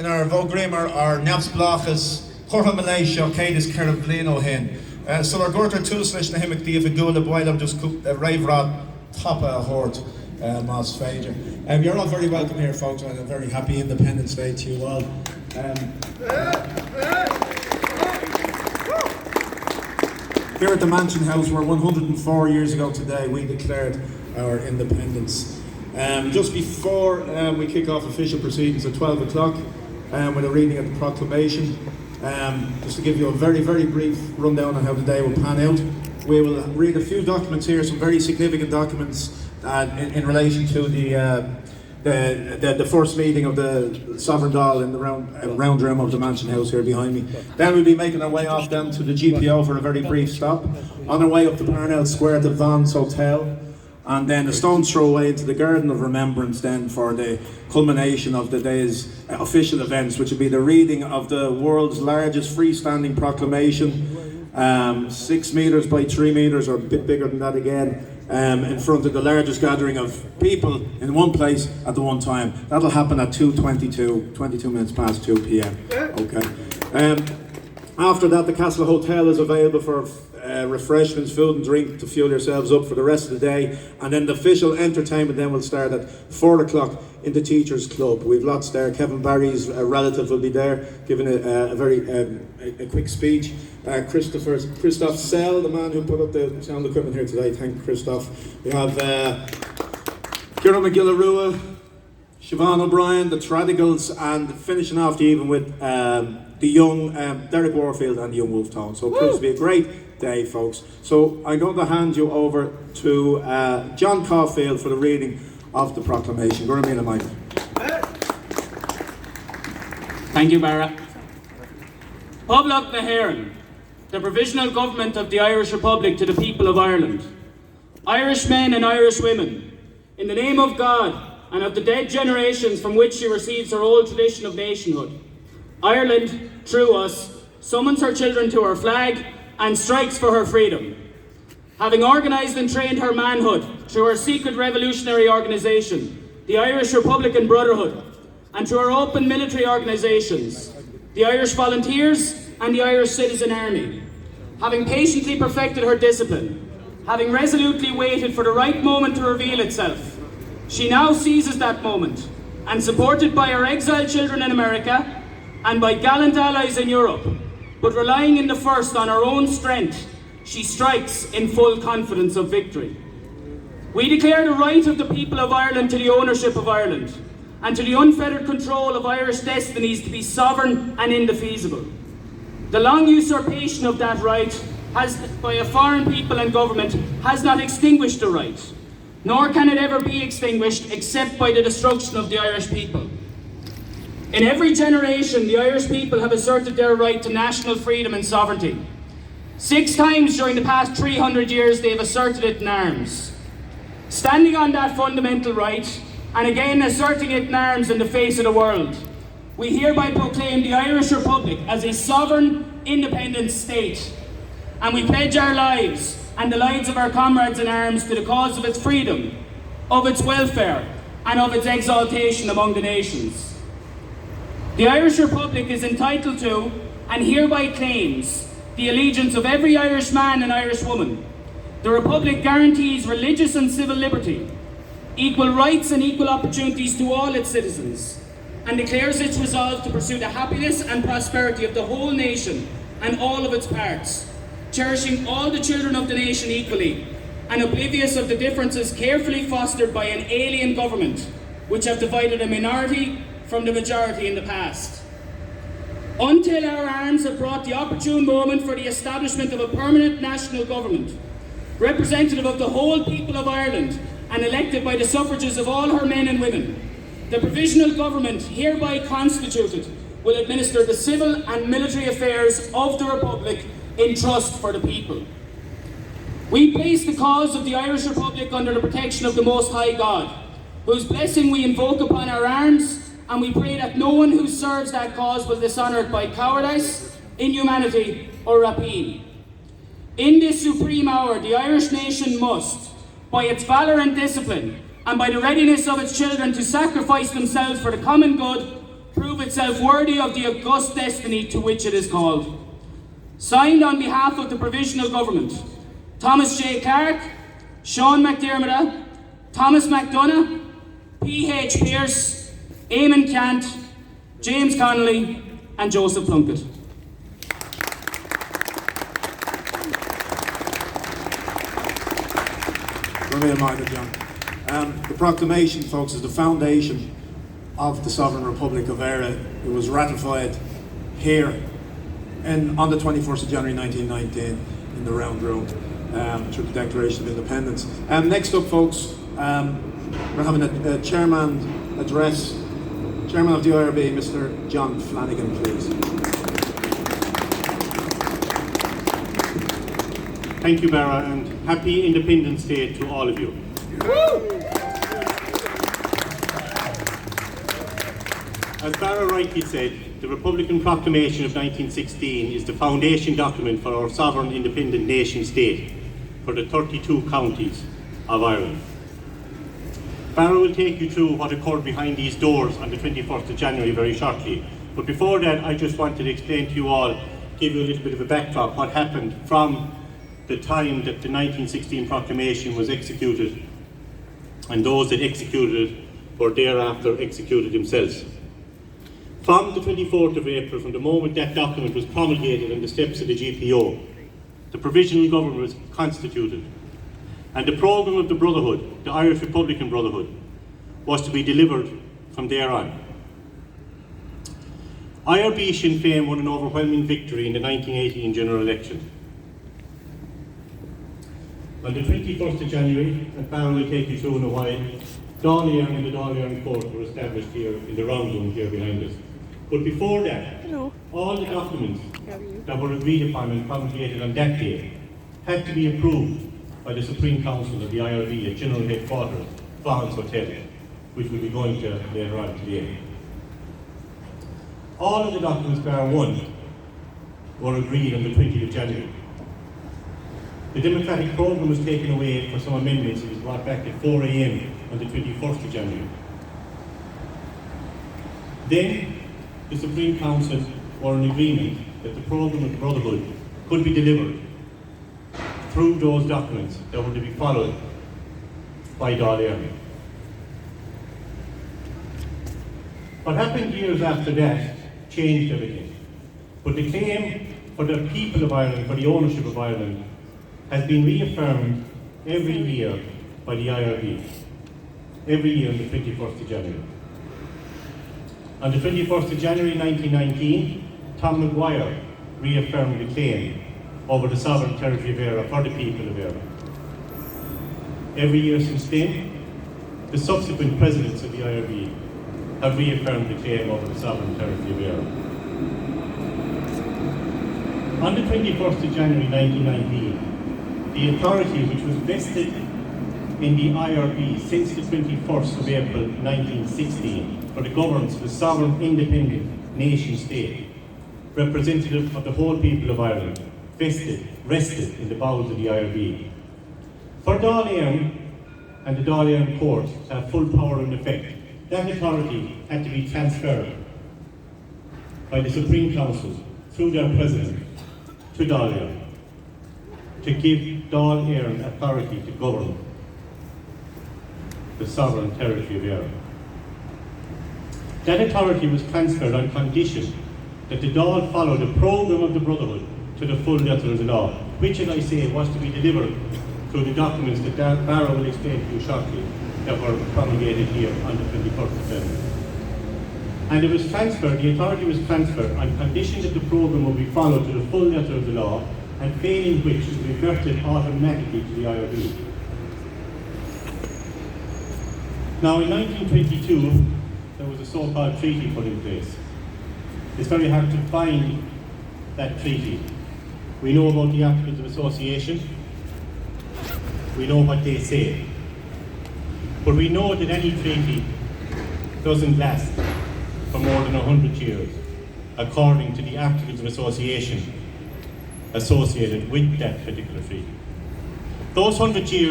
in our Vogrimer or Nepsblachas, Corhamale, Shokadis, Kerabblino hen. So our Gorter Tuslish Nahimic Diva Gula Boilam just cooked a rave rod top a hort. Mas Fager. You're all very welcome here, folks, and a very happy Independence Day to you all. Here at the Mansion House, where 104 years ago today we declared our independence. Just before we kick off official proceedings at 12 o'clock with a reading of the Proclamation, just to give you a very, very brief rundown on how the day will pan out. We will read a few documents here, some very significant documents in relation to the first meeting of the Sovereign Dáil in the round room of the Mansion House here behind me. Then we'll be making our way off down to the GPO for a very brief stop. On our way up to Parnell Square to Vaughan's Hotel, and then a stone's throw away into the Garden of Remembrance then for the culmination of the day's official events, which will be the reading of the world's largest freestanding proclamation, 6 metres by 3 metres, or a bit bigger than that again, in front of the largest gathering of people in one place at the one time. That'll happen at 2:22, 22 minutes past 2 p.m. Okay. After that, the Castle Hotel is available for refreshments, food and drink to fuel yourselves up for the rest of the day, and then the official entertainment then will start at 4 o'clock in the Teachers Club. We've lots there. Kevin Barry's relative will be there giving a very quick speech. Christoph Sell, the man who put up the sound equipment here today. Thank you, Christoph. We have Kieran McGillarua, Siobhan O'Brien, the Tradigals, and finishing off the evening with the young Derek Warfield and the young Wolf Town. So it proves to be a great day, folks. So I'm going to hand you over to John Caulfield for the reading of the Proclamation. Go to me in a mic. Thank you, Barra. Poblach na Héireann, the Provisional Government of the Irish Republic to the people of Ireland. Irish men and Irish women, in the name of God and of the dead generations from which she receives her old tradition of nationhood, Ireland, through us, summons her children to her flag and strikes for her freedom. Having organised and trained her manhood through her secret revolutionary organisation, the Irish Republican Brotherhood, and through her open military organisations, the Irish Volunteers and the Irish Citizen Army, having patiently perfected her discipline, having resolutely waited for the right moment to reveal itself, she now seizes that moment, and supported by her exiled children in America and by gallant allies in Europe, but relying in the first on her own strength, she strikes in full confidence of victory. We declare the right of the people of Ireland to the ownership of Ireland, and to the unfettered control of Irish destinies to be sovereign and indefeasible. The long usurpation of that right by a foreign people and government has not extinguished the right, nor can it ever be extinguished except by the destruction of the Irish people. In every generation, the Irish people have asserted their right to national freedom and sovereignty. 6 times during the past 300 years, they have asserted it in arms. Standing on that fundamental right, and again asserting it in arms in the face of the world, we hereby proclaim the Irish Republic as a sovereign, independent state, and we pledge our lives and the lives of our comrades in arms to the cause of its freedom, of its welfare, and of its exaltation among the nations. The Irish Republic is entitled to, and hereby claims, the allegiance of every Irish man and Irish woman. The Republic guarantees religious and civil liberty, equal rights and equal opportunities to all its citizens, and declares its resolve to pursue the happiness and prosperity of the whole nation and all of its parts, cherishing all the children of the nation equally, and oblivious of the differences carefully fostered by an alien government, which have divided a minority from the majority in the past. Until our arms have brought the opportune moment for the establishment of a permanent national government, representative of the whole people of Ireland and elected by the suffrages of all her men and women, the provisional government hereby constituted will administer the civil and military affairs of the Republic in trust for the people. We place the cause of the Irish Republic under the protection of the Most High God, whose blessing we invoke upon our arms, and we pray that no one who serves that cause will dishonour it by cowardice, inhumanity, or rapine. In this supreme hour, the Irish nation must, by its valour and discipline, and by the readiness of its children to sacrifice themselves for the common good, prove itself worthy of the august destiny to which it is called. Signed on behalf of the Provisional Government, Thomas J. Clark, Sean McDermott, Thomas McDonough, P.H. Pearce, Eamon Cant, James Connolly and Joseph Plunkett. The Proclamation, folks, is the foundation of the Sovereign Republic of Ireland. It was ratified here on the 21st of January 1919 in the Round Room through the Declaration of Independence. Next up, folks, we're having a chairman address. Chairman of the IRB, Mr. John Flanagan, please. Thank you, Barra, and happy Independence Day to all of you. As Barra rightly said, the Republican Proclamation of 1916 is the foundation document for our sovereign independent nation state for the 32 counties of Ireland. Barra will take you through what occurred behind these doors on the 21st of January very shortly. But before that, I just wanted to explain to you all, give you a little bit of a backdrop, what happened from the time that the 1916 Proclamation was executed, and those that executed it were thereafter executed themselves. From the 24th of April, from the moment that document was promulgated on the steps of the GPO, the Provisional Government was constituted, and the programme of the Brotherhood, the Irish Republican Brotherhood, was to be delivered from there on. IRB Sinn Féin won an overwhelming victory in the 1918 general election. On the 21st of January, and Barra will take you through in a while, Dáil Éireann and the Dáil Éireann Court were established here in the round room here behind us. But before that, all the documents that were agreed upon and promulgated on that day had to be approved by the Supreme Council of the IRB at General Headquarters, Florence Hotel, which we'll be going to later on today. All of the documents bar one were agreed on the 20th of January. The democratic programme was taken away for some amendments. It was brought back at 4 a.m. on the 21st of January. Then the Supreme Council were in agreement that the programme of the Brotherhood could be delivered through those documents that were to be followed by Dáil Éireann. What happened years after that changed everything. But the claim for the people of Ireland, for the ownership of Ireland, has been reaffirmed every year by the IRB, every year on the 21st of January. On the 21st of January 1919, Tom Maguire reaffirmed the claim over the sovereign territory of Éire for the people of Éire. Every year since then, the subsequent presidents of the IRB have reaffirmed the claim over the sovereign territory of Éire. On the 21st of January 1919, the authority which was vested in the IRB since the 21st of April 1916 for the governance of a sovereign independent nation state, representative of the whole people of Ireland, rested in the bowels of the IRB. For Dáil Éireann and the Dáil Éireann Court to have full power and effect, that authority had to be transferred by the Supreme Council through their president to Dáil Éireann, to give Dáil Éireann authority to govern the sovereign territory of Éire. That authority was transferred on condition that the Dáil follow the programme of the Brotherhood to the full letter of the law, which, as I say, was to be delivered through the documents that Barra will explain to you shortly, that were promulgated here on the 21st of February. And it was transferred, the authority was transferred on condition that the programme would be followed to the full letter of the law, and failing which it reverted automatically to the IRB. Now in 1922, there was a so-called treaty put in place. It's very hard to find that treaty. We know about the Articles of Association, we know what they say, but we know that any treaty doesn't last for more than 100 years, according to the Articles of Association associated with that particular treaty. Those 100 years